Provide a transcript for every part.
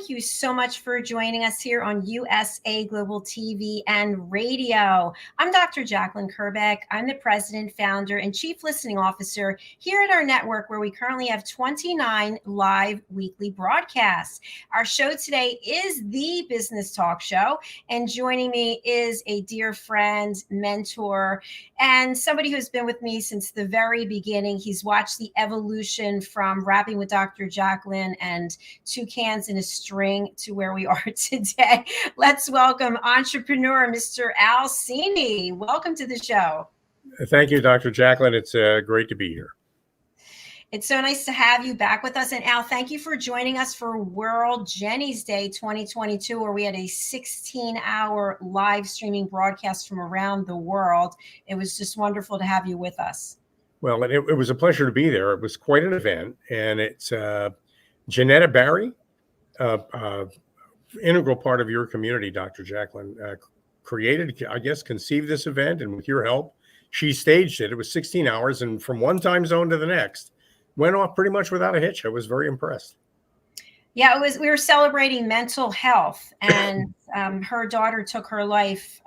thank you so much for joining us here on USA Global TV and Radio. I'm Dr. JACALYN KERBECK. I'm the president, founder, and chief listening officer here at our network, where we currently have 29 live weekly broadcasts. Our show today is the Business Talk Show, and joining me is a dear friend, mentor, and somebody who's been with me since the very beginning. He's watched the evolution from Rapping with Dr. JACALYN and Two Cans in a String to where we are today. Let's welcome entrepreneur, Mr. Al CINI. Welcome to the show. Thank you, Dr. JACALYN. It's great to be here. It's so nice to have you back with us. And Al, thank you for joining us for World Jenny's Day 2022, where we had a 16-hour live streaming broadcast from around the world. It was just wonderful to have you with us. Well, and it was a pleasure to be there. It was quite an event. And it's Janetta Barry, integral part of your community, Dr. JACALYN, created, I guess, conceived this event. And with your help, she staged it. It was 16 hours. And from one time zone to the next, went off pretty much without a hitch. I was very impressed. Yeah, it was. We were celebrating mental health, and her daughter took her life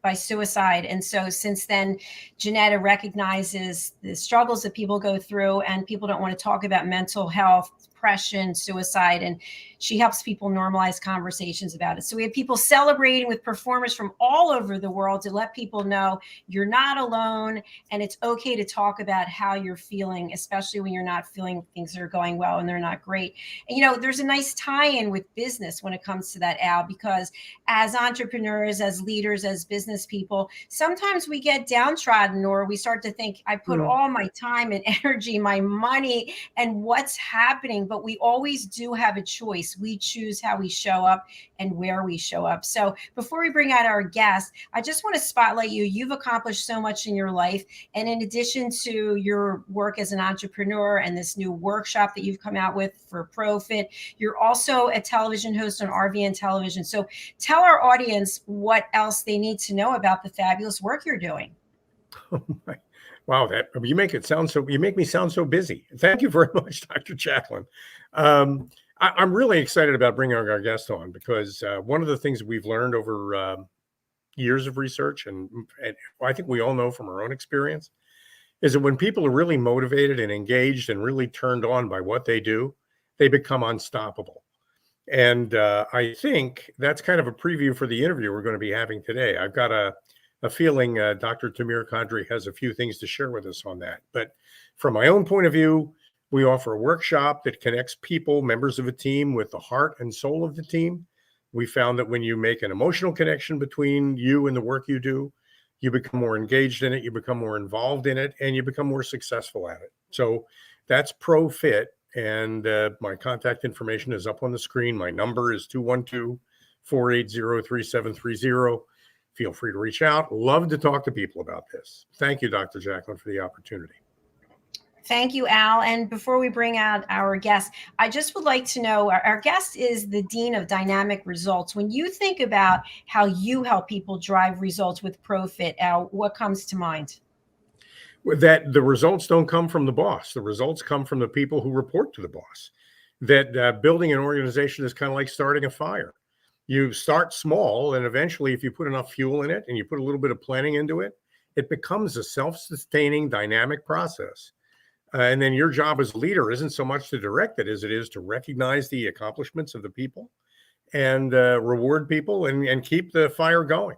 by suicide. And so since then, Janetta recognizes the struggles that people go through, and people don't want to talk about mental health, depression, suicide, and she helps people normalize conversations about it. So we have people celebrating with performers from all over the world to let people know you're not alone, and it's okay to talk about how you're feeling, especially when you're not feeling things that are going well and they're not great. And, you know, there's a nice tie-in with business when it comes to that, Al, because as entrepreneurs, as leaders, as business people, sometimes we get downtrodden, or we start to think, I put all my time and energy, my money, and what's happening. But we always do have a choice. We choose how we show up and where we show up. So before we bring out our guest, I just want to spotlight you. You've accomplished so much in your life. And in addition to your work as an entrepreneur and this new workshop that you've come out with for Profit, you're also a television host on RVN Television. So tell our audience what else they need to know about the fabulous work you're doing. Oh my. Wow, you make me sound so busy. Thank you very much, Dr. JACALYN. I'm really excited about bringing our guest on, because one of the things we've learned over years of research, and I think we all know from our own experience, is that when people are really motivated and engaged and really turned on by what they do, they become unstoppable. And I think that's kind of a preview for the interview we're going to be having today. I've got a feeling Dr. Tamir Qadree has a few things to share with us on that. But from my own point of view, we offer a workshop that connects people, members of a team, with the heart and soul of the team. We found that when you make an emotional connection between you and the work you do, you become more engaged in it, you become more involved in it, and you become more successful at it. So that's ProFit. And my contact information is up on the screen. My number is 212-480-3730. Feel free to reach out. Love to talk to people about this. Thank you, Dr. JACALYN, for the opportunity. Thank you, Al. And before we bring out our guest, I just would like to know, our guest is the Dean of Dynamic Results. When you think about how you help people drive results with Profit, Al, what comes to mind? That the results don't come from the boss. The results come from the people who report to the boss. That building an organization is kind of like starting a fire. You start small, and eventually, if you put enough fuel in it and you put a little bit of planning into it, it becomes a self-sustaining, dynamic process. And then your job as a leader isn't so much to direct it as it is to recognize the accomplishments of the people and reward people and keep the fire going.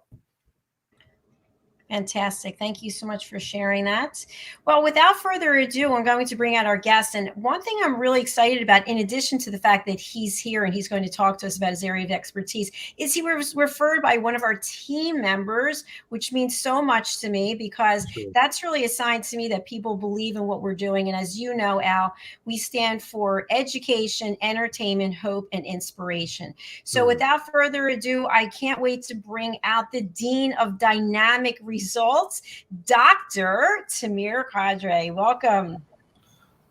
Fantastic. Thank you so much for sharing that. Well, without further ado, I'm going to bring out our guest. And one thing I'm really excited about, in addition to the fact that he's here and he's going to talk to us about his area of expertise, is he was referred by one of our team members, which means so much to me, because that's really a sign to me that people believe in what we're doing. And as you know, Al, we stand for education, entertainment, hope, and inspiration. So without further ado, I can't wait to bring out the Dean of Dynamic Results, Dr. Tamir Qadree. Welcome.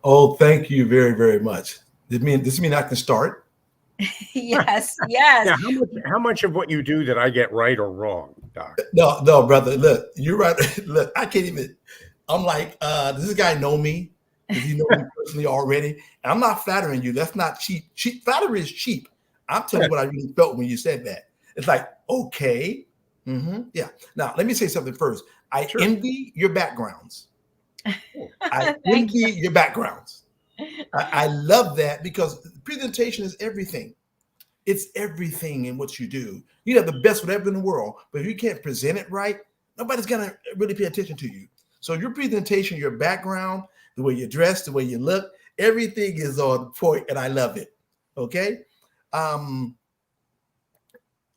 Oh, thank you very, very much. Does this mean I can start? Yes, yes. Yeah, how much of what you do did I get right or wrong, Doc? No, brother. Look, you're right. Look, I can't even. I'm like, does this guy know me? Does he know me personally already? And I'm not flattering you. That's not cheap. Flattery is cheap. I'm telling you what I really felt when you said that. It's like, okay, yeah. Now, let me say something first. I envy your backgrounds. I envy your backgrounds. I love that because presentation is everything. It's everything in what you do. You have the best whatever in the world, but if you can't present it right, nobody's gonna really pay attention to you. So your presentation, your background, the way you dress, the way you look, everything is on point, and I love it. Okay.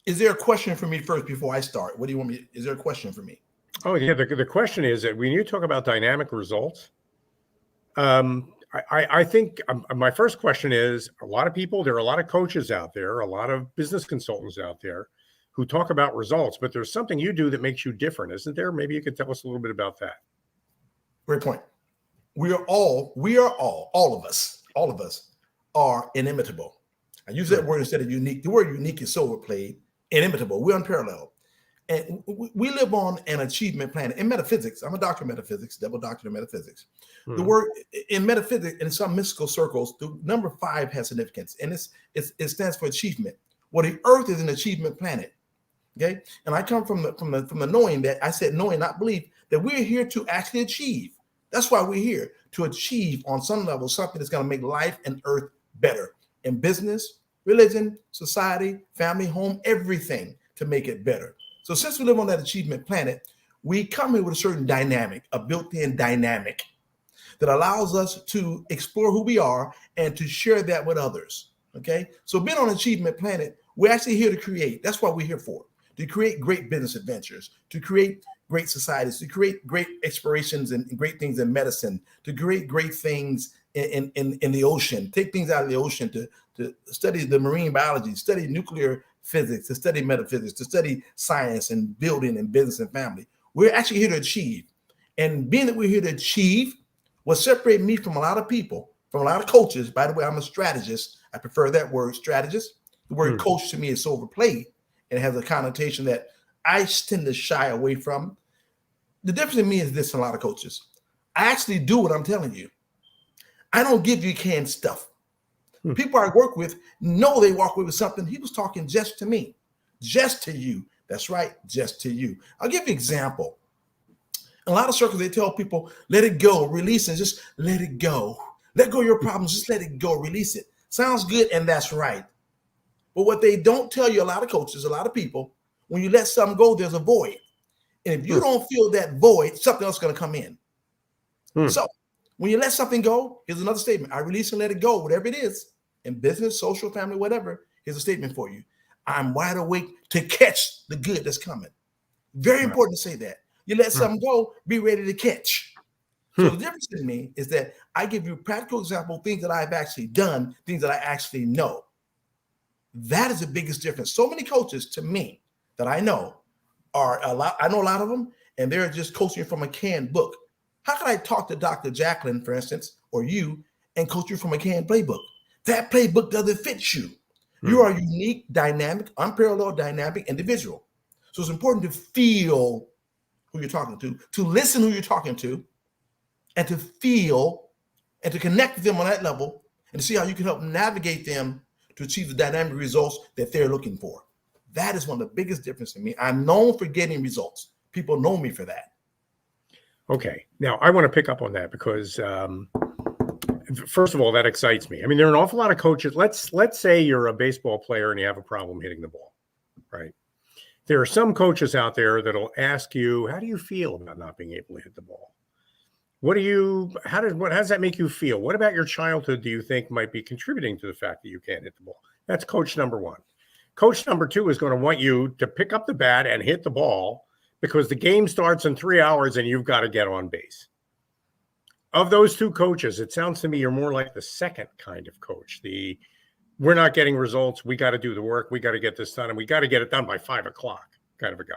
Is there a question for me first before I start? What do you want me? Is there a question for me? Oh yeah, the question is that when you talk about dynamic results, I think my first question is a lot of people, there are a lot of coaches out there, a lot of business consultants out there who talk about results, but there's something you do that makes you different, isn't there? Maybe you could tell us a little bit about that. Great point. All of us are inimitable. I use that word instead of unique. The word unique is so overplayed. Inimitable. We're unparalleled. And we live on an achievement planet. In metaphysics, I'm a doctor of metaphysics, double doctorate of metaphysics. The word in metaphysics, in some mystical circles, the number 5 has significance, and it stands for achievement. Well, the Earth is an achievement planet. Okay, and I come from the knowing that I said knowing, not belief, that we're here to actually achieve. That's why we're here, to achieve on some level something that's going to make life and Earth better in business, religion, society, family, home, everything to make it better. So since we live on that achievement planet, we come here with a certain dynamic, a built-in dynamic that allows us to explore who we are and to share that with others. Okay, so being on achievement planet, we're actually here to create. That's what we're here for, to create great business adventures, to create great societies, to create great explorations and great things in medicine, to create great things in the ocean, take things out of the ocean, to study the marine biology, study nuclear physics, to study metaphysics, to study science and building and business and family. We're actually here to achieve. And being that we're here to achieve, what separates me from a lot of people, from a lot of coaches, by the way, I'm a strategist. I prefer that word, strategist. The word coach to me is so overplayed and has a connotation that I tend to shy away from. The difference in me is this in a lot of coaches. I actually do what I'm telling you. I don't give you canned stuff. People I work with know they walk away with something. He was talking just to me, just to you. That's right, just to you. I'll give you an example. In a lot of circles, they tell people, let it go, release it, just let it go. Let go of your problems, just let it go, release it. Sounds good, and that's right. But what they don't tell you, a lot of coaches, a lot of people, when you let something go, there's a void. And if you don't feel that void, something else is going to come in. So when you let something go, here's another statement. I release and let it go, whatever it is, in business, social, family, whatever. Here's a statement for you. I'm wide awake to catch the good that's coming. Very important to say that. You let something go, be ready to catch. So the difference in me is that I give you practical example, things that I've actually done, things that I actually know. That is the biggest difference. So many coaches, to me, that I know are a lot. I know a lot of them, and they're just coaching from a canned book. How can I talk to Dr. JACALYN, for instance, or you, and coach you from a canned playbook? That playbook doesn't fit you. You are a unique, dynamic, unparalleled, dynamic individual. So it's important to feel who you're talking to listen who you're talking to, and to feel and to connect with them on that level, and to see how you can help navigate them to achieve the dynamic results that they're looking for. That is one of the biggest differences in me. I'm known for getting results. People know me for that. Okay. Now, I want to pick up on that because, first of all, that excites me. I mean, there are an awful lot of coaches. Let's say you're a baseball player and you have a problem hitting the ball, right? There are some coaches out there that'll ask you, how do you feel about not being able to hit the ball? How does that make you feel? What about your childhood do you think might be contributing to the fact that you can't hit the ball? That's coach number 1. Coach number 2 is going to want you to pick up the bat and hit the ball because the game starts in 3 hours and you've got to get on base. Of those 2 coaches, it sounds to me you're more like the second kind of coach. We're not getting results. We got to do the work. We got to get this done, and we got to get it done by 5 o'clock kind of a guy.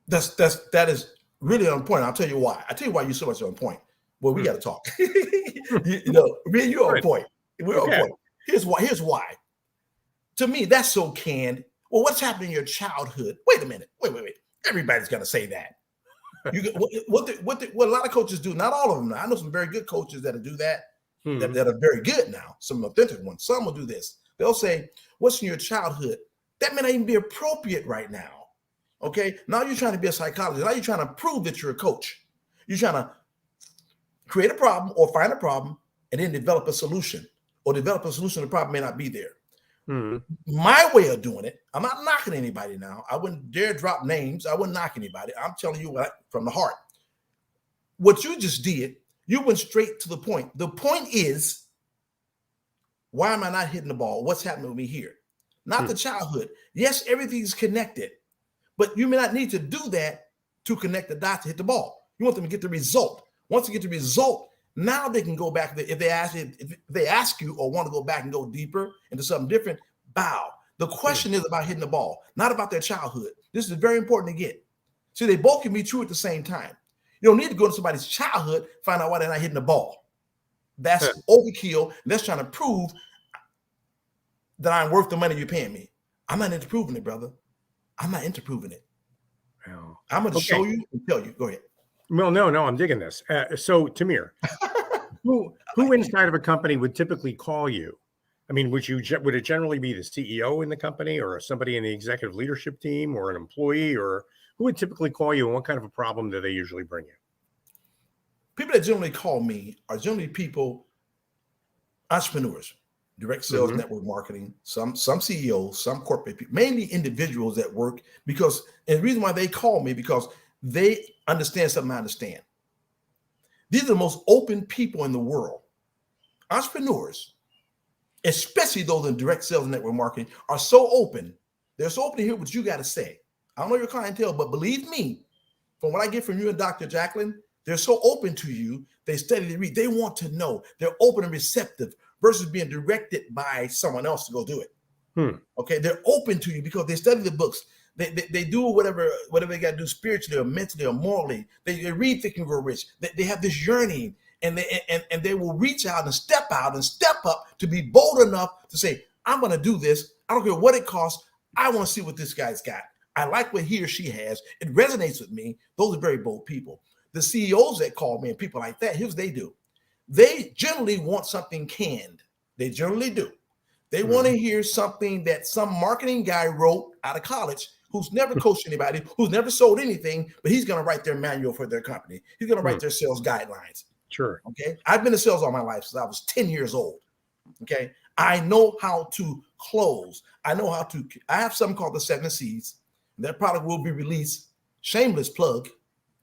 That is really on point. I'll tell you why. I'll tell you why you're so much on point. Well, we got to talk. Me and you are on point. We're on point. Here's why. To me, that's so canned. Well, what's happening in your childhood? Wait a minute. Wait. Everybody's going to say that. What a lot of coaches do, not all of them. I know some very good coaches that do that. that are very good now, some authentic ones. Some will do this. They'll say, what's in your childhood? That may not even be appropriate right now. Okay. Now you're trying to be a psychologist. Now you're trying to prove that you're a coach. You're trying to create a problem or find a problem and then develop a solution, or develop a solution. The problem may not be there. My way of doing it, I'm not knocking anybody now. I wouldn't dare drop names. I wouldn't knock anybody. I'm telling you from the heart. What you just did, you went straight to the point. The point is, why am I not hitting the ball? What's happening with me here? Not the childhood. Yes, everything's connected, but you may not need to do that to connect the dots to hit the ball. You want them to get the result. Once you get the result, now they can go back. If they ask you or want to go back and go deeper into something different, bow. The question is about hitting the ball, not about their childhood. This is very important to get. See, they both can be true at the same time. You don't need to go into somebody's childhood, find out why they're not hitting the ball. That's overkill. That's trying to prove that I'm worth the money you're paying me. I'm not into proving it, brother. I'm not into proving it. Oh. I'm going to show you and tell you. Go ahead. Well, no, I'm digging this. So, Tamir, who inside of a company would typically call you? I mean, would it generally be the CEO in the company, or somebody in the executive leadership team, or an employee, or who would typically call you, and what kind of a problem do they usually bring you? People that generally call me are generally people, entrepreneurs, direct sales, network marketing, some CEOs, some corporate people, mainly individuals that work, and the reason why they call me, because they understand something I understand. These are the most open people in the world. Entrepreneurs, especially those in direct sales and network marketing, are so open. They're so open to hear what you got to say. I don't know your clientele, but believe me, from what I get from you and Dr. JACALYN, they're so open to you. They study, they read, they want to know. They're open and receptive versus being directed by someone else to go do it. Okay, they're open to you because they study the books. They do whatever they got to do spiritually or mentally or morally. They read Think and Grow Rich. They have this yearning, and they will reach out and step up to be bold enough to say, I'm going to do this. I don't care what it costs. I want to see what this guy's got. I like what he or she has. It resonates with me. Those are very bold people. The CEOs that call me and people like that, here's what they do. They generally want something canned. They generally do. They want to hear something that some marketing guy wrote out of college, who's never coached anybody, who's never sold anything, but he's going to write their manual for their company. He's going to write their sales guidelines. Sure. Okay. I've been in sales all my life since I was 10 years old. Okay. I know how to close. I have something called the 7 C's. That product will be released, shameless plug,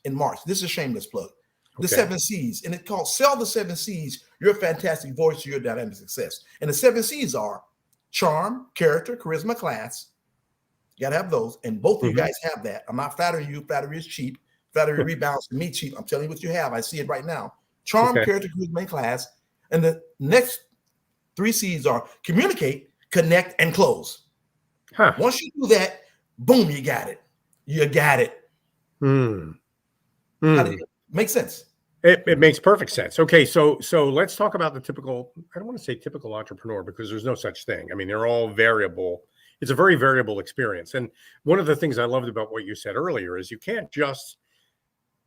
in March. This is a shameless plug. The 7 C's, and it's called Sell the 7 C's, Your Fantastic Voice to Your Dynamic Success. And the 7 C's are charm, character, charisma, class. You got to have those. And both of you guys have that. I'm not flattering you. Flattery is cheap. Flattery rebounds to me cheap. I'm telling you what you have. I see it right now. Charm, character, charisma, and class. And the next 3 C's are communicate, connect, and close. Once you do that, boom, you got it. You got it. How does it make sense? It makes perfect sense. Okay, so let's talk about the typical, I don't want to say typical entrepreneur, because there's no such thing. I mean, they're all variable. It's a very variable experience. And one of the things I loved about what you said earlier is you can't just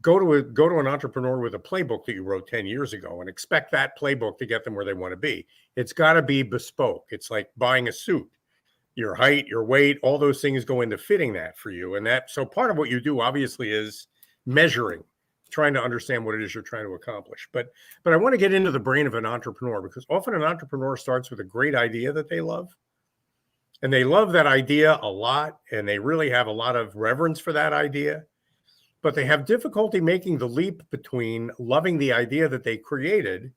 go to an entrepreneur with a playbook that you wrote 10 years ago and expect that playbook to get them where they want to be. It's got to be bespoke. It's like buying a suit. Your height, your weight, all those things go into fitting that for you. And so part of what you do obviously is measuring, trying to understand what it is you're trying to accomplish. But I want to get into the brain of an entrepreneur, because often an entrepreneur starts with a great idea that they love. And they love that idea a lot, and they really have a lot of reverence for that idea. But they have difficulty making the leap between loving the idea that they created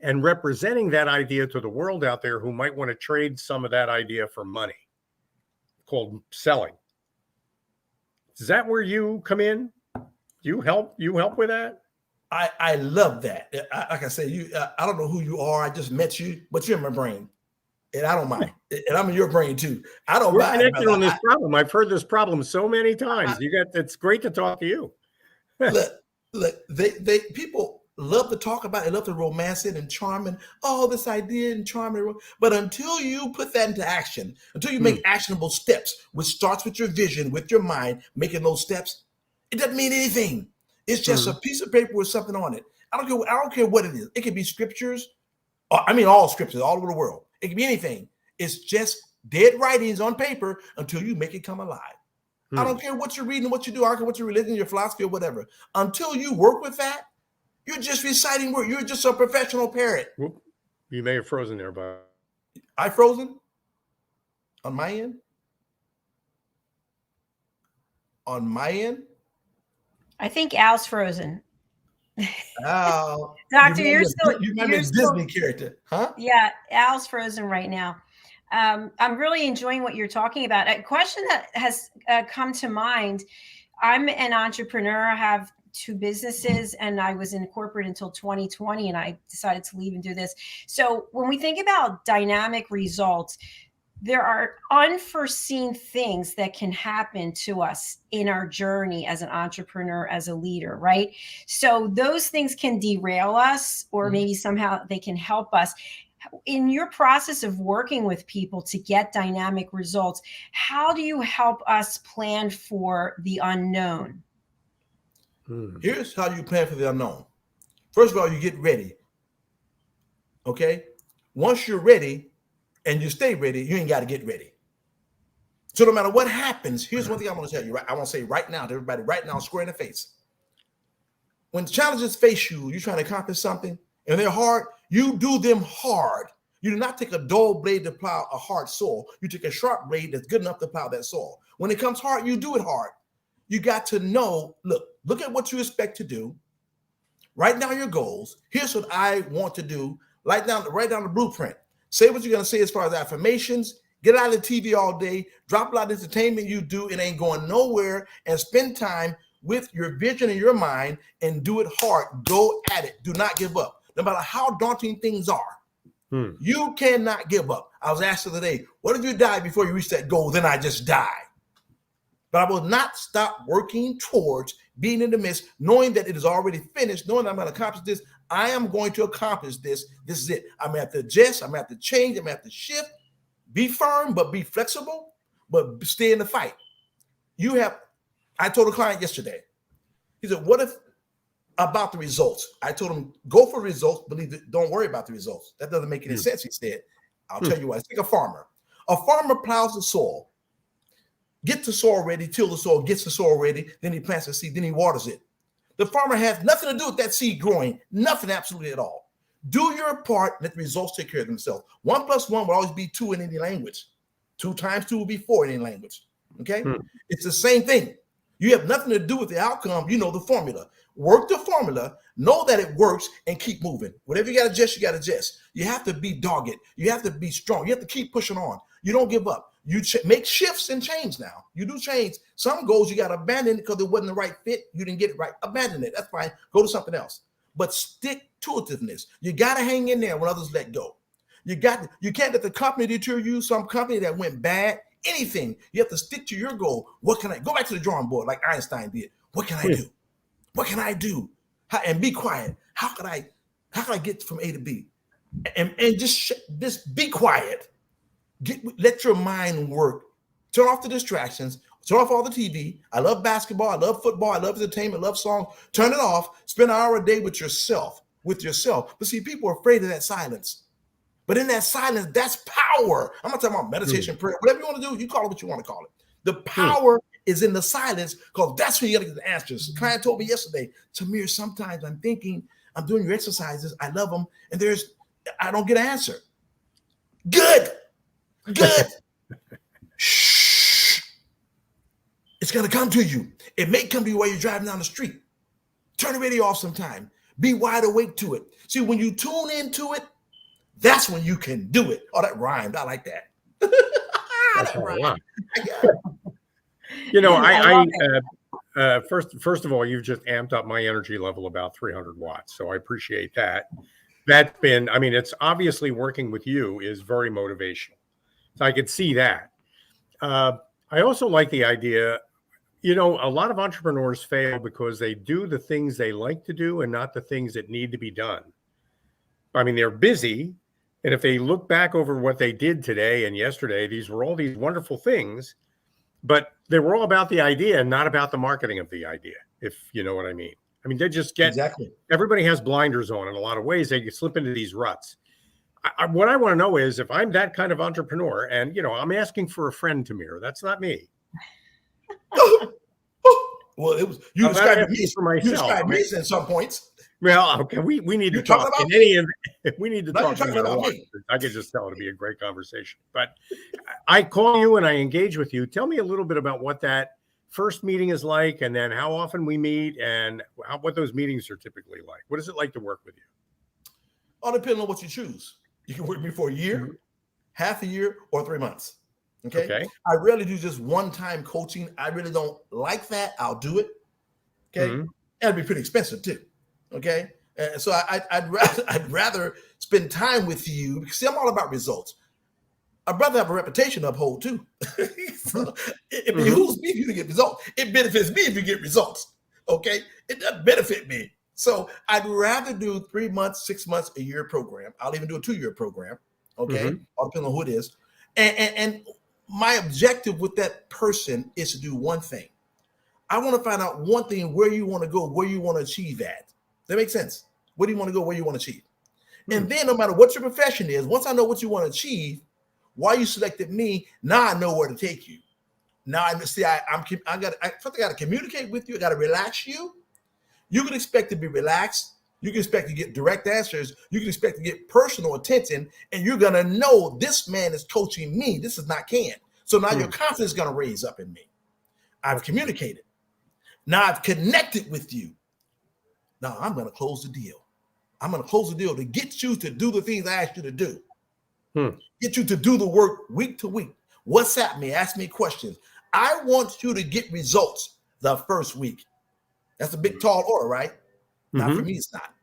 and representing that idea to the world out there who might want to trade some of that idea for money, called selling. Is that where you come in? You help with that? I love that. Like I said, I don't know who you are. I just met you, but you're in my brain, and I don't mind. And I'm in your brain too. I don't mind. We're connected on this problem. I've heard this problem so many times. It's great to talk to you. Look, they people love to talk about it, love to romance it and charm and this idea and charm it. But until you put that into action, until you make actionable steps, which starts with your vision, with your mind, making those steps, it doesn't mean anything. It's just a piece of paper with something on it. I don't care what it is. It could be scriptures. I mean, all scriptures all over the world. It can be anything. It's just dead writings on paper until you make it come alive. I don't care what you're reading, what you do, I don't care what your religion, your philosophy, or whatever. Until you work with that, you're just reciting words. You're just a professional parrot. Whoop. You may have frozen there, but I frozen on my end. On my end, I think Al's frozen. Al, Doctor, you're still. You might be a Disney character, huh? Yeah, Al's frozen right now. I'm really enjoying what you're talking about. A question that has come to mind. I'm an entrepreneur. I have 2 businesses, and I was in corporate until 2020, and I decided to leave and do this. So when we think about dynamic results, there are unforeseen things that can happen to us in our journey as an entrepreneur, as a leader, right? So those things can derail us, or maybe somehow they can help us. In your process of working with people to get dynamic results, how do you help us plan for the unknown? Here's how you plan for the unknown. First of all, you get ready. Okay? Once you're ready and you stay ready, you ain't got to get ready. So no matter what happens, here's one thing I want to tell you. I want to say right now to everybody, right now, square in the face. When challenges face you, you're trying to accomplish something, and they're hard, you do them hard. You do not take a dull blade to plow a hard soil. You take a sharp blade that's good enough to plow that soil. When it comes hard, you do it hard. You got to know, look at what you expect to do. Write down your goals. Here's what I want to do. Write down the blueprint. Say what you're going to say as far as affirmations. Get out of the TV all day. Drop a lot of entertainment you do. It ain't going nowhere. And spend time with your vision in your mind and do it hard. Go at it. Do not give up. No matter how daunting things are, you cannot give up. I was asked the other day, what if you die before you reach that goal? Then I just die. But I will not stop working towards being in the midst, knowing that it is already finished, knowing that I'm going to accomplish this. I am going to accomplish this. This is it. I'm going to have to adjust. I'm going to have to change. I'm going to have to shift. Be firm, but be flexible, but stay in the fight. I told a client yesterday, he said, what if about the results? I told him, go for results, believe it, don't worry about the results. That doesn't make any sense, he said. I'll tell you what, take a farmer. A farmer plows the soil, gets the soil ready, till the soil, gets the soil ready, then he plants the seed, then he waters it. The farmer has nothing to do with that seed growing, nothing absolutely at all. Do your part, let the results take care of themselves. 1 + 1 will always be 2 in any language. 2 × 2 will be 4 in any language. Okay? It's the same thing. You have nothing to do with the outcome. You know the formula. Work the formula, know that it works, and keep moving. Whatever you got to adjust, you got to adjust. You have to be dogged. You have to be strong. You have to keep pushing on. You don't give up. You make shifts and change now. You do change. Some goals you got to abandon because it wasn't the right fit. You didn't get it right. Abandon it. That's fine. Go to something else. But stick to itiveness. You got to hang in there when others let go. You can't let the company deter you. Some company that went bad, anything. You have to stick to your goal. What can I go back to the drawing board like Einstein did? What can I do? What can I do? And be quiet. How can I get from A to B? And just be quiet. Let your mind work. Turn off the distractions. Turn off all the TV. I love basketball. I love football. I love entertainment. I love songs. Turn it off. Spend an hour a day with yourself. But see, people are afraid of that silence. But in that silence, that's power. I'm not talking about meditation, prayer, whatever you want to do. You call it what you want to call it. The power is in the silence, because that's when you got to get the answers. The client told me yesterday, Tamir, sometimes I'm thinking, I'm doing your exercises. I love them. And I don't get an answer. Good. Shh. It's going to come to you. It may come to you while you're driving down the street. Turn the radio off sometime. Be wide awake to it. See, when you tune into it, that's when you can do it. Oh, that rhymed. I like that. That rhymed. You know, first of all, you've just amped up my energy level about 300 watts. So I appreciate that. That's been, I mean, it's obviously working with you is very motivational. So I could see that. I also like the idea, you know, a lot of entrepreneurs fail because they do the things they like to do and not the things that need to be done. I mean, they're busy. And if they look back over what they did today and yesterday, these were all these wonderful things, but they were all about the idea and not about the marketing of the idea, if you know what I mean. I mean, they just get, exactly. Everybody has blinders on in a lot of ways. They slip into these ruts. what I want to know is if I'm that kind of entrepreneur, and I'm asking for a friend, Tamir. That's not me. Well, it was you I'm not described asking me. for myself. You described me at some points. Well, okay, we need to You're talking talk. about In any event, we need to Now talk you're talking no matter about what. me. I could just tell it'll be a great conversation. But I call you and I engage with you. Tell me a little bit about what that first meeting is like, and then how often we meet, and what those meetings are typically like. What is it like to work with you? All depending on what you choose. You can work with me for a year, half a year, or 3 months. Okay. I rarely do just one-time coaching. I really don't like that. I'll do it. Okay. And it'd be pretty expensive too. Okay. And so I'd rather spend time with you because see, I'm all about results. I'd rather have a reputation to uphold too. So it behooves me if you get results. It benefits me if you get results. Okay. It doesn't benefit me. So I'd rather do 3 months, 6 months, a year program. I'll even do a 2-year program. Okay. All depending on who it is. And my objective with that person is to do one thing. I want to find out one thing, where you want to go, where you want to achieve at. That makes sense. Where do you want to go, where you want to achieve? And then no matter what your profession is, once I know what you want to achieve, why you selected me, now I know where to take you. Now I see I got to communicate with you. I got to relax you. You can expect to be relaxed. You can expect to get direct answers. You can expect to get personal attention, and you're going to know this man is coaching me. This is not Ken. So now your confidence is going to raise up in me. I've communicated. Now I've connected with you. Now I'm going to close the deal. I'm going to close the deal to get you to do the things I asked you to do. Get you to do the work week to week. WhatsApp me, ask me questions. I want you to get results the first week. That's a big, tall order, right? Not for me, it's not.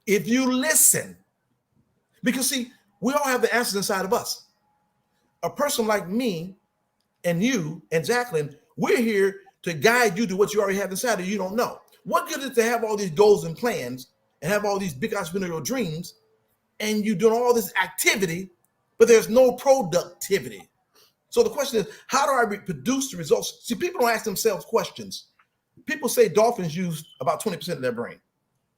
If you listen, because see, we all have the answers inside of us. A person like me and you and JACALYN, we're here to guide you to what you already have inside of you don't know. What good is it to have all these goals and plans and have all these big entrepreneurial dreams and you're doing all this activity, but there's no productivity? So the question is, how do I produce the results? See, people don't ask themselves questions. People say dolphins use about 20% of their brain.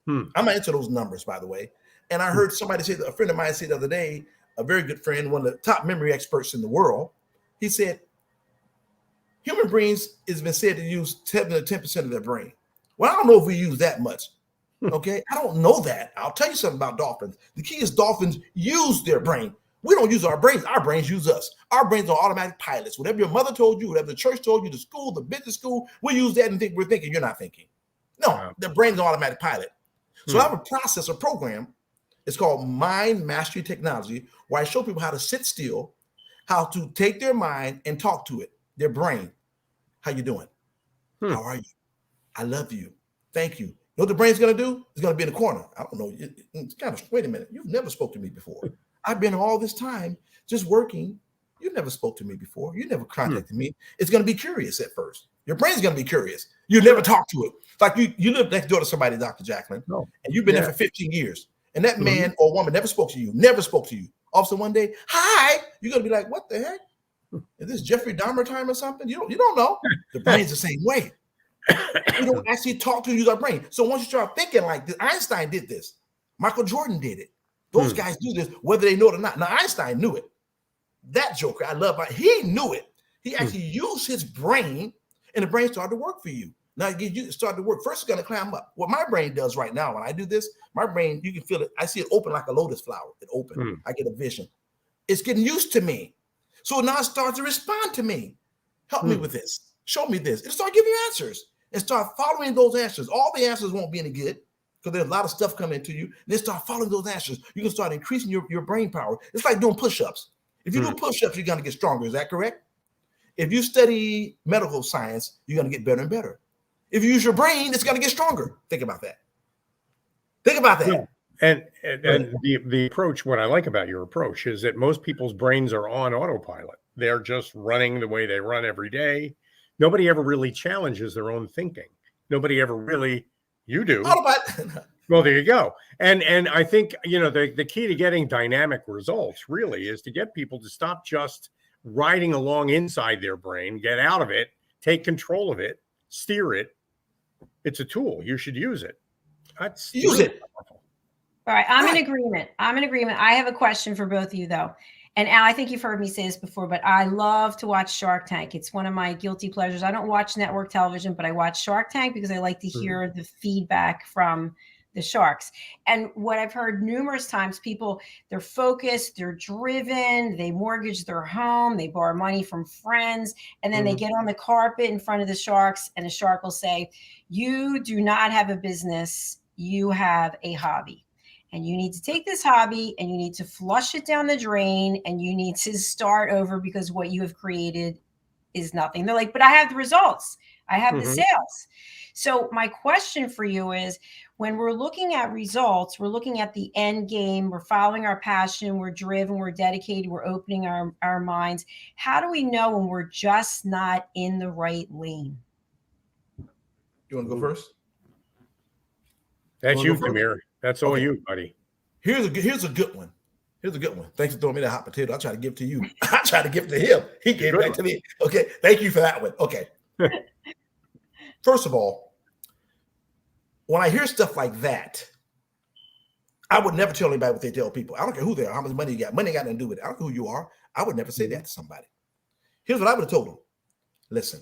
I'm not into those numbers, by the way. And I heard somebody say, a friend of mine say the other day, a very good friend, one of the top memory experts in the world, he said, human brains has been said to use 7 to 10% of their brain. Well, I don't know if we use that much. Okay. I don't know that. I'll tell you something about dolphins. The key is dolphins use their brain. We don't use our brains. Our brains use us. Our brains are automatic pilots. Whatever your mother told you, whatever the church told you, the school, the business school, we use that and think we're thinking. You're not thinking. No, the brain's an automatic pilot. So I have a process, a program. It's called Mind Mastery Technology, where I show people how to sit still, how to take their mind and talk to it, their brain. How you doing? How are you? I love you. Thank you. You know what the brain's going to do? It's going to be in the corner. I don't know. It's kind of, wait a minute. You've never spoke to me before. I've been all this time just working. You never spoke to me before. You never contacted me. It's going to be curious at first. Your brain's going to be curious. You never talk to it. Like you live next door to somebody, Dr. JACALYN, and you've been there for 15 years. And that man or woman never spoke to you, never spoke to you. All of a sudden one day, hi, you're going to be like, what the heck? Is this Jeffrey Dahmer time or something? You don't know. The brain's the same way. We don't actually talk to use our brain. So once you start thinking like this, Einstein did this. Michael Jordan did it. Those guys do this, whether they know it or not. Now, Einstein knew it. That joker, I love it. He knew it. He actually used his brain, and the brain started to work for you. Now, you start to work. First, it's going to climb up. What my brain does right now, when I do this, my brain, you can feel it. I see it open like a lotus flower. It open. I get a vision. It's getting used to me. So now it starts to respond to me. Help me with this. Show me this. It'll start giving you answers and start following those answers. All the answers won't be any good because there's a lot of stuff coming to you. Then start following those answers. You can start increasing your brain power. It's like doing push-ups. If you do push-ups, you're going to get stronger. Is that correct? If you study medical science, you're going to get better and better. If you use your brain, it's going to get stronger. Think about that. Think about that. Yeah. And the approach, what I like about your approach is that most people's brains are on autopilot. They're just running the way they run every day. Nobody ever really challenges their own thinking. Nobody ever really, you do. Autopilot. Well, there you go. And I think, the key to getting dynamic results really is to get people to stop just riding along inside their brain, get out of it, take control of it, steer it. It's a tool. You should use it. Use it. Powerful. All right, I'm in agreement. I'm in agreement. I have a question for both of you, though. And Al, I think you've heard me say this before, but I love to watch Shark Tank. It's one of my guilty pleasures. I don't watch network television, but I watch Shark Tank because I like to hear the feedback from the sharks. And what I've heard numerous times, people, they're focused, they're driven, they mortgage their home, they borrow money from friends, and then they get on the carpet in front of the sharks, and the shark will say, "You do not have a business, you have a hobby. And you need to take this hobby and you need to flush it down the drain and you need to start over because what you have created is nothing." They're like, "But I have the results. I have the sales." So my question for you is, when we're looking at results, we're looking at the end game, we're following our passion, we're driven, we're dedicated, we're opening our minds. How do we know when we're just not in the right lane? You want to go first? That's you, Tamir. That's all you, buddy. Here's a good one. Here's a good one. Thanks for throwing me that hot potato. I try to give it to you. I try to give it to him. He gave it back to me. Okay. Thank you for that one. Okay. First of all, when I hear stuff like that, I would never tell anybody what they tell people. I don't care who they are, how much money you got. Money got nothing to do with it. I don't know who you are. I would never say that to somebody. Here's what I would have told them. Listen,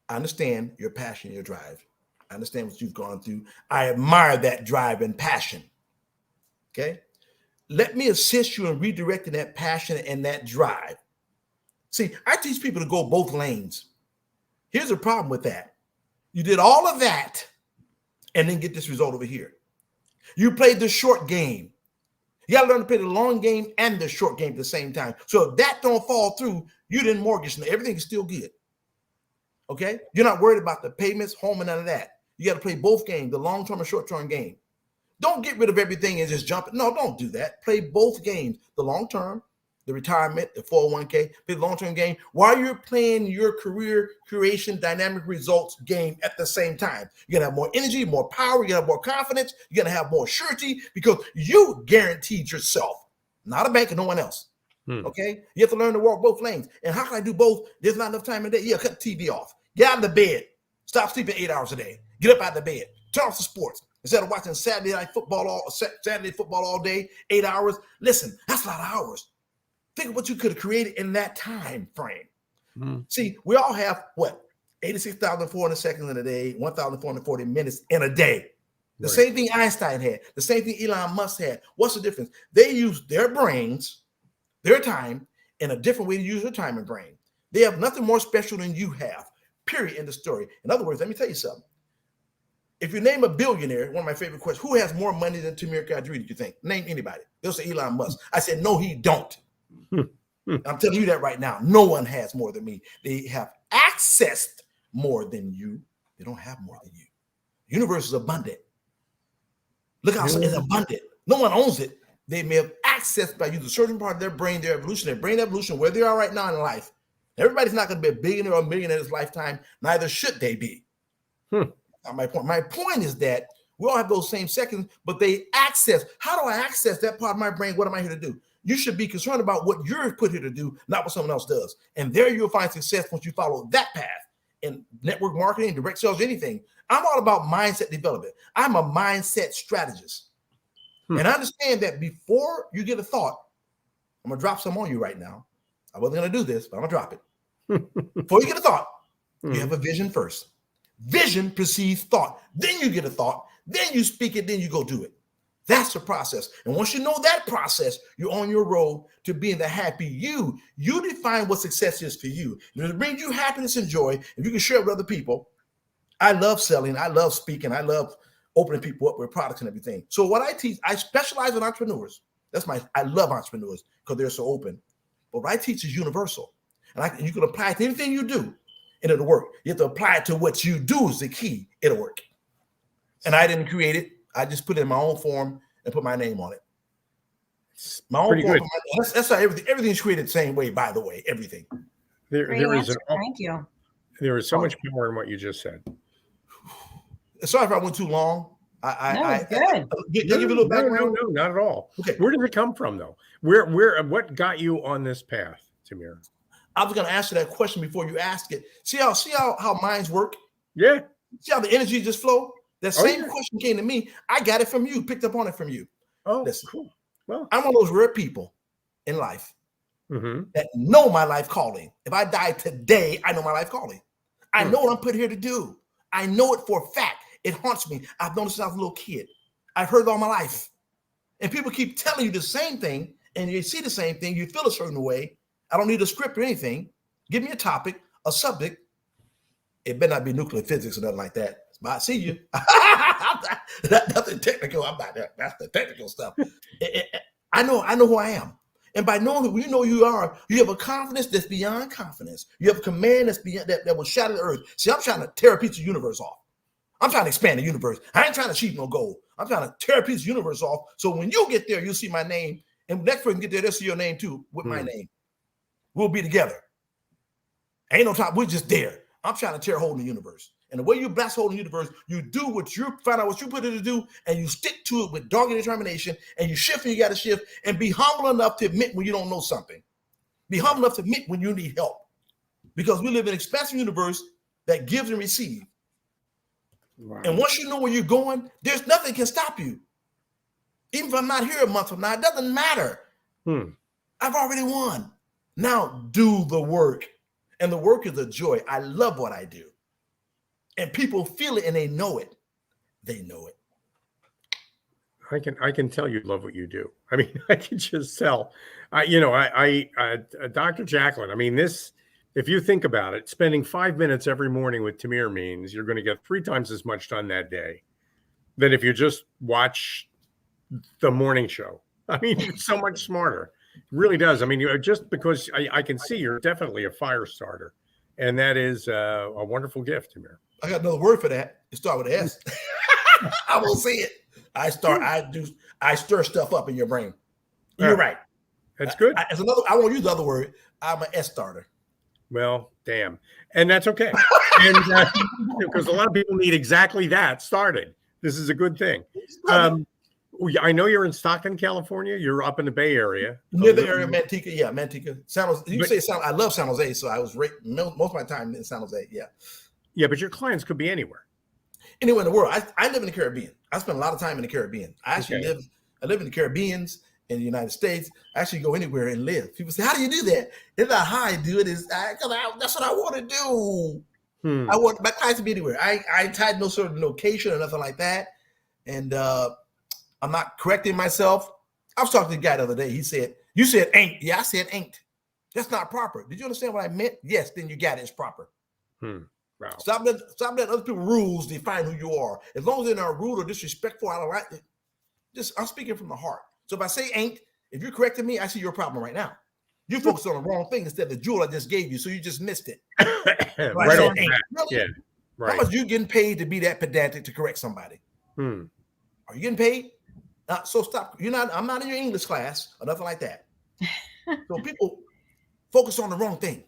I understand your passion, your drive. I understand what you've gone through. I admire that drive and passion. Okay? Let me assist you in redirecting that passion and that drive. See, I teach people to go both lanes. Here's the problem with that. You did all of that and then get this result over here. You played the short game. You got to learn to play the long game and the short game at the same time. So if that don't fall through, you didn't mortgage. Everything is still good. Okay? You're not worried about the payments, home, and none of that. You got to play both games, the long-term and short-term game. Don't get rid of everything and just jump. No, don't do that. Play both games, the long-term, the retirement, the 401k, play the long-term game while you're playing your career creation dynamic results game at the same time. You're going to have more energy, more power. You're going to have more confidence. You're going to have more surety because you guaranteed yourself, not a bank and no one else. Okay? You have to learn to walk both lanes. And how can I do both? There's not enough time in the day. Yeah, cut the TV off. Get out of the bed. Stop sleeping 8 hours a day. Get up out of the bed. Turn off the sports. Instead of watching Saturday football all day, 8 hours. Listen, that's a lot of hours. Think of what you could have created in that time frame. See, we all have 86,400 seconds in a day, 1,440 minutes in a day. The same thing Einstein had. The same thing Elon Musk had. What's the difference? They use their brains, their time, in a different way to use their time and brain. They have nothing more special than you have. Period. In the story. In other words, let me tell you something. If you name a billionaire, one of my favorite questions, who has more money than Tamir Qadree, do you think? Name anybody. They'll say Elon Musk. I said, no, he don't. I'm telling you that right now. No one has more than me. They have accessed more than you. They don't have more than you. The universe is abundant. Look how it's abundant. No one owns it. They may have accessed by using a certain part of their brain evolution, where they are right now in life. Everybody's not going to be a billionaire or a millionaire in this lifetime. Neither should they be. My point is that we all have those same seconds, but they access. How do I access that part of my brain? What am I here to do? You should be concerned about what you're put here to do, not what someone else does. And there you'll find success once you follow that path. In network marketing, direct sales, anything. I'm all about mindset development. I'm a mindset strategist. And I understand that before you get a thought, I'm going to drop some on you right now. I wasn't going to do this, but I'm going to drop it. Before you get a thought, you have a vision first. Vision precedes thought. Then you get a thought. Then you speak it. Then you go do it. That's the process. And once you know that process, you're on your road to being the happy you. You define what success is for you. If it brings you happiness and joy, if you can share it with other people. I love selling. I love speaking. I love opening people up with products and everything. So what I teach, I specialize in entrepreneurs. I love entrepreneurs because they're so open. But what I teach is universal. And you can apply it to anything you do and it'll work. You have to apply it to what you do is the key. It'll work. And I didn't create it. I just put it in my own form and put my name on it. My own pretty form. good. That's how everything's created the same way, by the way, everything. Thank you. There is so much power in what you just said. Sorry if I went too long. Good. Give you a little background? No, not at all. Okay. Where did it come from, though? What got you on this path, Tamir? I was going to answer that question before you asked it. See how minds work? Yeah. See how the energy just flow? The same question came to me. I got it from you, picked up on it from you. Oh, listen, cool. Well, I'm one of those rare people in life that know my life calling. If I die today, I know my life calling. I know what I'm put here to do. I know it for a fact. It haunts me. I've known it since I was a little kid. I've heard it all my life. And people keep telling you the same thing, and you see the same thing. You feel a certain way. I don't need a script or anything. Give me a topic, a subject. It better not be nuclear physics or nothing like that. I see you. Nothing technical. I'm not that. That's the technical stuff. I know who I am. And by knowing who you know you are, you have a confidence that's beyond confidence. You have a command that's beyond that will shatter the earth. See, I'm trying to tear a piece of the universe off. I'm trying to expand the universe. I ain't trying to achieve no goal. I'm trying to tear a piece of the universe off. So when you get there, you'll see my name. And next person get there, they'll see your name too with my name. We'll be together. Ain't no time. We're just there. I'm trying to tear a hole in the universe. And the way you blast a hole in the universe, you do what you find out what you put it to do, and you stick to it with dogged determination, and you shift when you got to shift, and be humble enough to admit when you don't know something. Be humble enough to admit when you need help. Because we live in an expansive universe that gives and receives. Wow. And once you know where you're going, there's nothing can stop you. Even if I'm not here a month from now, it doesn't matter. I've already won. Now do the work. And the work is a joy. I love what I do. And people feel it and they know it. They know it. I can tell you love what you do. I mean, I can just tell. Dr. JACALYN, I mean, this, if you think about it, spending 5 minutes every morning with Tamir means you're going to get 3 times as much done that day than if you just watch the morning show. I mean, it's so much smarter. It really does. I mean, just because I can see you're definitely a fire starter. And that is a wonderful gift, Tamir. I got another word for that. It starts with an S. I will say it. I stir stuff up in your brain. You're right. That's good. I won't use the other word. I'm an S starter. Well, damn. And that's okay. And because a lot of people need exactly that started. This is a good thing. I know you're in Stockton, California. You're up in the Bay Area. Near the area of Manteca. Yeah, Manteca. San Jose. I love San Jose, so I was most of my time in San Jose. Yeah. Yeah, but your clients could be anywhere. Anywhere in the world. I live in the Caribbean. I spend a lot of time in the Caribbean. I live in the Caribbeans in the United States. I actually go anywhere and live. People say, how do you do that? It's not how I do it. It's that's what I want to do. I want my clients to be anywhere. I tied no sort of location or nothing like that. And I'm not correcting myself. I was talking to the guy the other day. He said, you said ain't. Yeah, I said ain't. That's not proper. Did you understand what I meant? Yes, then you got it. It's proper. Wow. Stop letting other people rules define who you are. As long as they're not rude or disrespectful, I don't like it. I'm speaking from the heart. So if I say ain't, if you're correcting me, I see your problem right now. You focused on the wrong thing instead of the jewel I just gave you, so you just missed it. Right on that. Really? Yeah. Right. How much you getting paid to be that pedantic to correct somebody? Are you getting paid? So stop. I'm not in your English class or nothing like that. So people focus on the wrong thing.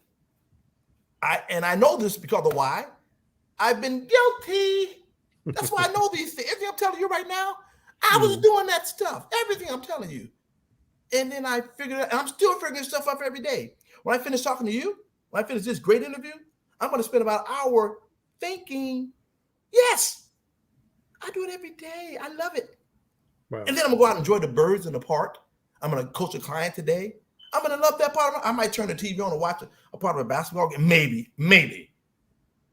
I know this because of why. I've been guilty. That's why I know these things. Everything I'm telling you right now, I was doing that stuff. Everything I'm telling you. And then I figured out, and I'm still figuring stuff up every day. When I finish talking to you, when I finish this great interview, I'm going to spend about an hour thinking, yes, I do it every day. I love it. Wow. And then I'm going to go out and enjoy the birds in the park. I'm going to coach a client today. I'm going to love that part of it. I might turn the TV on and watch a part of a basketball game. Maybe.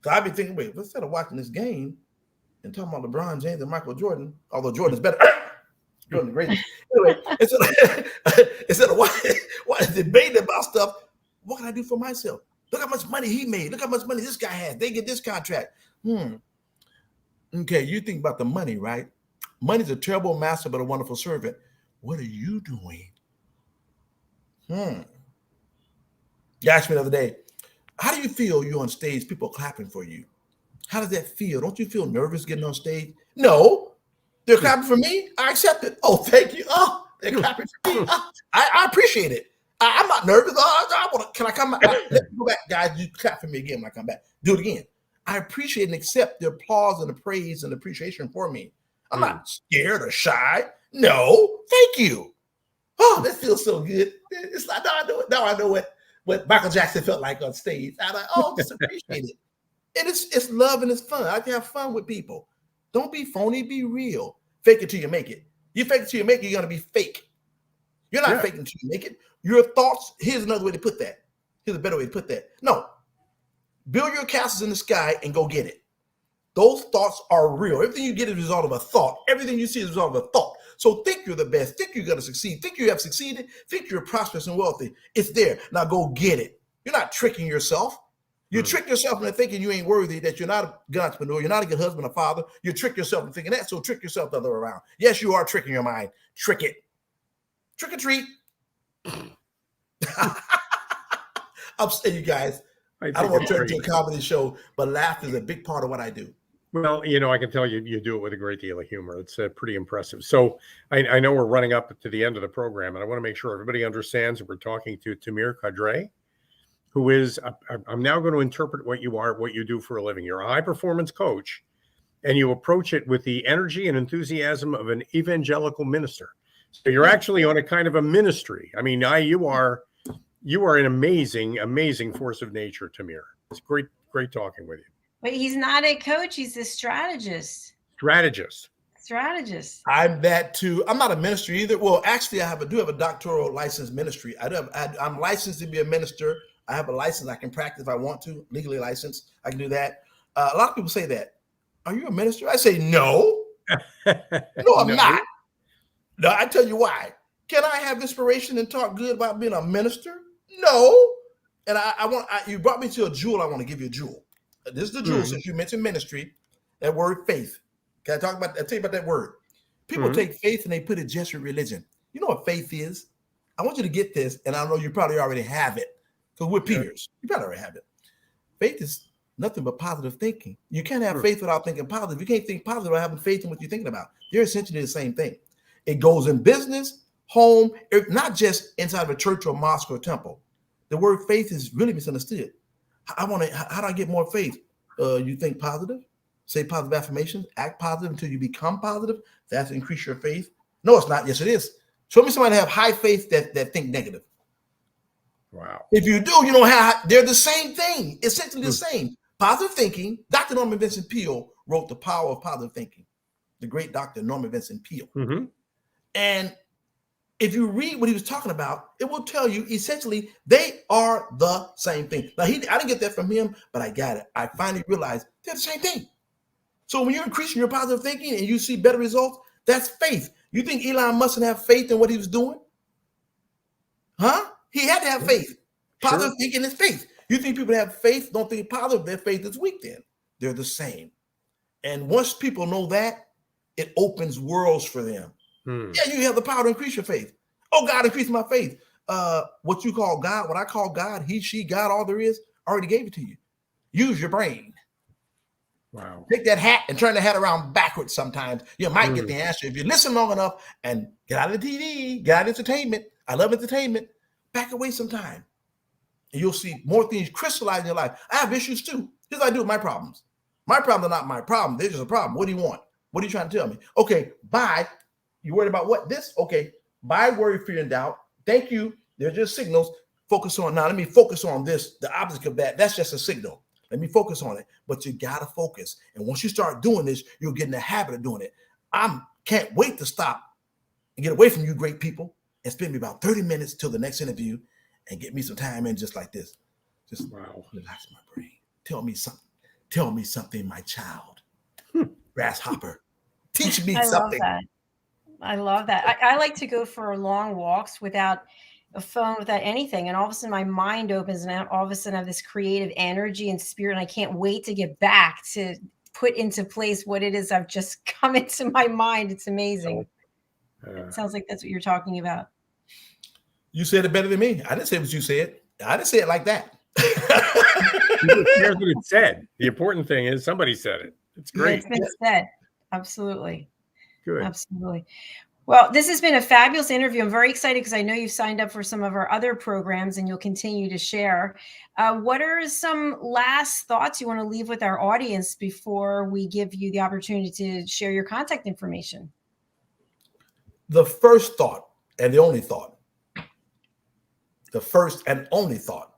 So I've been thinking, wait, instead of watching this game and talking about LeBron James and Michael Jordan, although Jordan is better. Jordan the greatest. Anyway, instead of why debating about stuff, what can I do for myself? Look how much money he made. Look how much money this guy has. They get this contract. Okay, you think about the money, right? Money's a terrible master, but a wonderful servant. What are you doing? You asked me the other day, how do you feel you're on stage, people clapping for you? How does that feel? Don't you feel nervous getting on stage? No. They're clapping for me. I accept it. Oh, thank you. Oh, they're clapping for me. I appreciate it. I'm not nervous. Can I come back? Let me go back, guys. You clap for me again when I come back. Do it again. I appreciate and accept the applause and the praise and appreciation for me. I'm not scared or shy. No, thank you. Oh, that feels so good. It's like, now I know it. Now I know what Michael Jackson felt like on stage. I'm like, oh, just appreciate it. And it's love and it's fun. I can have fun with people. Don't be phony, be real. Fake it till you make it. You fake it till you make it, you're going to be fake. You're not faking till you make it. Your thoughts, here's another way to put that. Here's a better way to put that. No, build your castles in the sky and go get it. Those thoughts are real. Everything you get is a result of a thought. Everything you see is a result of a thought. So think you're the best. Think you're going to succeed. Think you have succeeded. Think you're prosperous and wealthy. It's there. Now go get it. You're not tricking yourself. You trick yourself into thinking you ain't worthy, that you're not a good entrepreneur, you're not a good husband or father. You trick yourself into thinking that, so trick yourself the other way around. Yes, you are tricking your mind. Trick it. Trick or treat. I'm saying, you guys, I don't want to turn into a comedy show, but laughter is a big part of what I do. Well, I can tell you do it with a great deal of humor. It's pretty impressive. So I know we're running up to the end of the program, and I want to make sure everybody understands that we're talking to Tamir Qadree, who is, I'm now going to interpret what you are, what you do for a living. You're a high-performance coach, and you approach it with the energy and enthusiasm of an evangelical minister. So you're actually on a kind of a ministry. I mean, you are an amazing force of nature, Tamir. It's great talking with you. But he's not a coach. He's a strategist. Strategist. I'm that too. I'm not a minister either. Well, actually, I do have a doctoral licensed ministry. I'm licensed to be a minister. I have a license. I can practice if I want to, legally licensed. I can do that. A lot of people say that. Are you a minister? I say, no. No, I'm not. No, I tell you why. Can I have inspiration and talk good about being a minister? No. And you brought me to a jewel. I want to give you a jewel. This is the jewel. Since you mentioned ministry, that word faith. Can I talk about? I'll tell you about that word. People take faith and they put it just with religion. You know what faith is? I want you to get this, and I know you probably already have it because we're peers. You probably already have it. Faith is nothing but positive thinking. You can't have faith without thinking positive. You can't think positive without having faith in what you're thinking about. They're essentially the same thing. It goes in business, home, not just inside of a church or mosque or temple. The word faith is really misunderstood. How do I get more faith? You think positive, say positive affirmations, act positive until you become positive. That's increase your faith. No, it's not. Yes, it is. Show me somebody have high faith that think negative. Wow. If you do, you don't have. They're the same thing. Essentially the same. Positive thinking. Dr. Norman Vincent Peale wrote The Power of Positive Thinking. The great Dr. Norman Vincent Peale. And if you read what he was talking about, it will tell you essentially they are the same thing. Now, I didn't get that from him, but I got it. I finally realized they're the same thing. So when you're increasing your positive thinking and you see better results, that's faith. You think Elon Musk didn't have faith in what he was doing? Huh? He had to have faith. Positive thinking is faith. You think people have faith, don't think positive, their faith is weak then. They're the same. And once people know that, it opens worlds for them. Yeah, you have the power to increase your faith. Oh, God, increase my faith. What you call God, what I call God, he, she, God, all there is, I already gave it to you. Use your brain. Wow. Take that hat and turn the hat around backwards sometimes. You might get the answer. If you listen long enough and get out of the TV, get out of entertainment. I love entertainment. Back away sometime. And you'll see more things crystallize in your life. I have issues too. Here's what I do with my problems. My problems are not my problem. They're just a problem. What do you want? What are you trying to tell me? Okay, bye. You worried about what? This? Okay. Bye, worry, fear, and doubt. Thank you. They're just signals. Focus on now. Let me focus on this. The opposite of that. That's just a signal. Let me focus on it. But you gotta focus. And once you start doing this, you'll get in the habit of doing it. I can't wait to stop and get away from you great people and spend me about 30 minutes till the next interview and get me some time in just like this. Just relax my brain. Tell me something. Tell me something, my child. Grasshopper. Teach me something. I love that. I like to go for long walks without a phone, without anything. And all of a sudden my mind opens and all of a sudden I have this creative energy and spirit. And I can't wait to get back to put into place what it is I've just come into my mind. It's amazing. It sounds like that's what you're talking about. You said it better than me. I didn't say what you said. I didn't say it like that. Here's what it said. The important thing is somebody said it. It's great. It's been said. Absolutely. Good. Absolutely. Well, this has been a fabulous interview. I'm very excited because I know you've signed up for some of our other programs and you'll continue to share. What are some last thoughts you want to leave with our audience before we give you the opportunity to share your contact information? The first thought and the only thought, the first and only thought,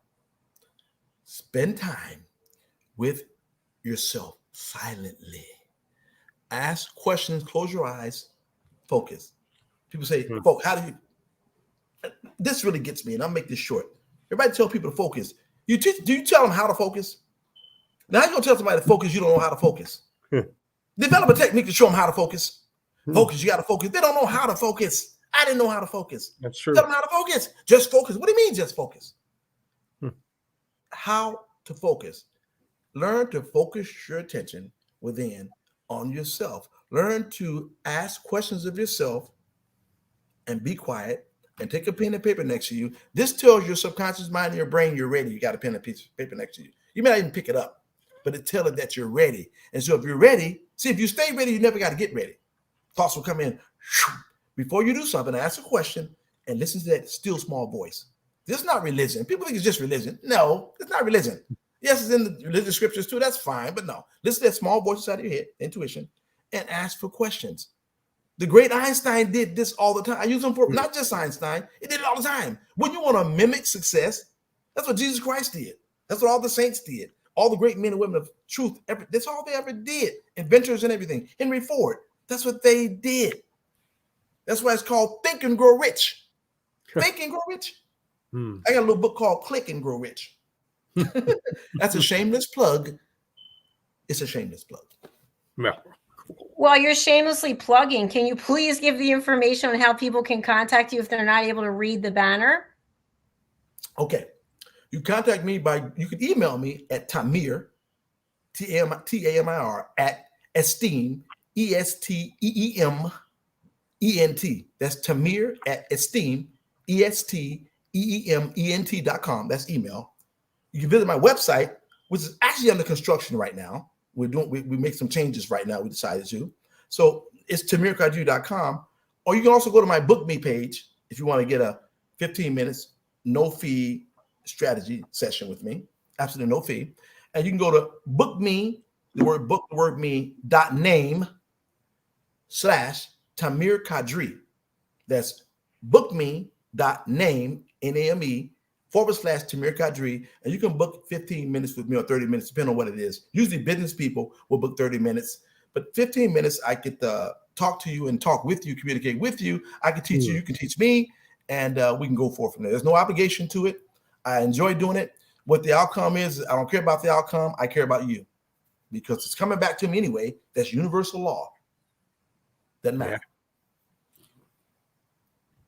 spend time with yourself silently. Ask questions, close your eyes, focus. People say, Hmm. folks, how do you? This really gets me, and I'll make this short. Everybody tell people to focus. Do you tell them how to focus? Now you're gonna tell somebody to focus, you don't know how to focus. Develop a technique to show them how to focus. Focus, you got to focus. They don't know how to focus. I didn't know how to focus. That's true. Tell them how to focus. Just focus. What do you mean just focus? How to focus. Learn to focus your attention within on yourself. Learn to ask questions of yourself and be quiet and take a pen and paper next to you. This tells your subconscious mind and your brain you're ready. You got a pen and piece of paper next to you. You may not even pick it up, but it tells it that you're ready. And so if you're ready, see, if you stay ready, you never got to get ready. Thoughts will come in. Before you do something, ask a question and listen to that still small voice. This is not religion. People think it's just religion. No, it's not religion. Yes, it's in the religious scriptures too. That's fine, but no. Listen to that small voice inside of your head, intuition, and ask for questions. The great Einstein did this all the time. I use him for not just Einstein. He did it all the time. When you want to mimic success, that's what Jesus Christ did. That's what all the saints did. All the great men and women of truth, that's all they ever did. Inventors and everything. Henry Ford, that's what they did. That's why it's called Think and Grow Rich. Think and Grow Rich. I got a little book called Click and Grow Rich. That's a shameless plug. It's a shameless plug. No. While you're shamelessly plugging, can you please give the information on how people can contact you if they're not able to read the banner? Okay. You contact me you can email me at Tamir, Tamir, at esteem, ESTEEMENT. That's Tamir at esteem, ESTEEMENT.com. That's email. You can visit my website, which is actually under construction right now. We make some changes right now. We decided to. So it's TamirQadree.com. Or you can also go to my Book Me page if you want to get a 15 minutes, no fee strategy session with me. Absolutely no fee. And you can go to book me, the word me.name /Tamir Qadree. That's bookme.name, NAME, /Tamir Qadree. And you can book 15 minutes with me or 30 minutes, depending on what it is. Usually business people will book 30 minutes, but 15 minutes, I get to talk to you and talk with you, communicate with you. I can teach you, you can teach me, and we can go forth from there. There's no obligation to it. I enjoy doing it. What the outcome is, I don't care about the outcome. I care about you because it's coming back to me anyway. That's universal law. Doesn't matter.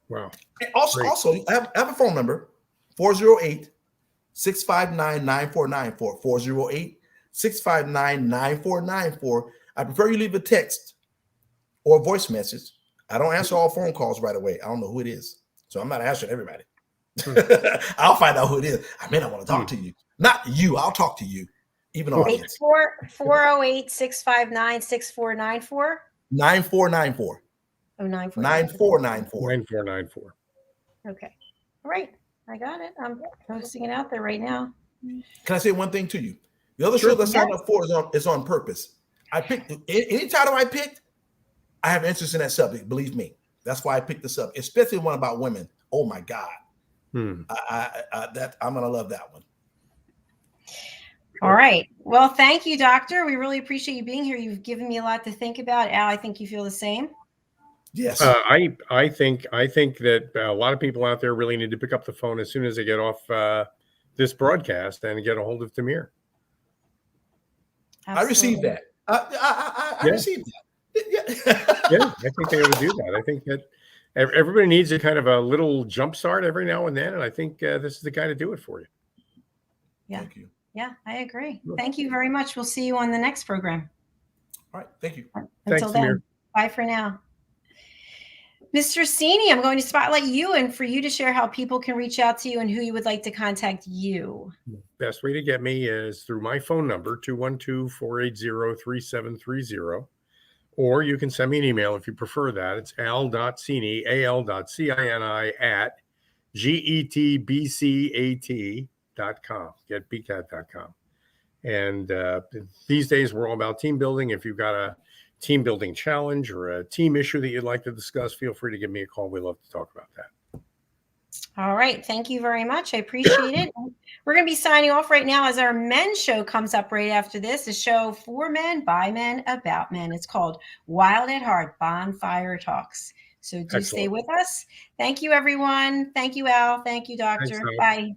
Yeah. Wow. And also, I have a phone number, 408-659-9494, 408-659-9494. I prefer you leave a text or a voice message. I don't answer all phone calls right away. I don't know who it is. So I'm not answering everybody. I'll find out who it is. I may not want to talk to you. Not you. I'll talk to you. Even audience. 408-659-6494. 9494. Oh, 9494. 9494. Okay. All right. I got it. I'm posting it out there right now. Can I say one thing to you? The other show that I signed up for is on purpose. I picked any title I picked, I have interest in that subject. Believe me. That's why I picked this up, especially one about women. Oh my God. I'm gonna love that one. All right. Well, thank you, Doctor. We really appreciate you being here. You've given me a lot to think about. Al, I think you feel the same. Yes. I think that a lot of people out there really need to pick up the phone as soon as they get off this broadcast and get a hold of Tamir. Absolutely. I received that. I received that. Yeah, I think they would do that. I think that everybody needs a kind of a little jump start every now and then, and I think this is the guy to do it for you. Yeah. Thank you. Yeah, I agree. Thank you very much. We'll see you on the next program. All right. Thank you. Until then, bye for now. Mr. CINI, I'm going to spotlight you and for you to share how people can reach out to you and who you would like to contact you. Best way to get me is through my phone number, 212-480-3730. Or you can send me an email if you prefer that. It's al.cini, al.cini at getbcat.com, getbcat.com. And these days, we're all about team building. If you've got a team building challenge or a team issue that you'd like to discuss, feel free to give me a call. We'd love to talk about that. All right. Thank you very much. I appreciate it. We're going to be signing off right now as our men's show comes up right after this. A show for men, by men, about men. It's called Wild at Heart Bonfire Talks. So do stay Excellent. with us. Thank you, everyone. Thank you, Al. Thank you, Thanks, Doctor. Al. Bye.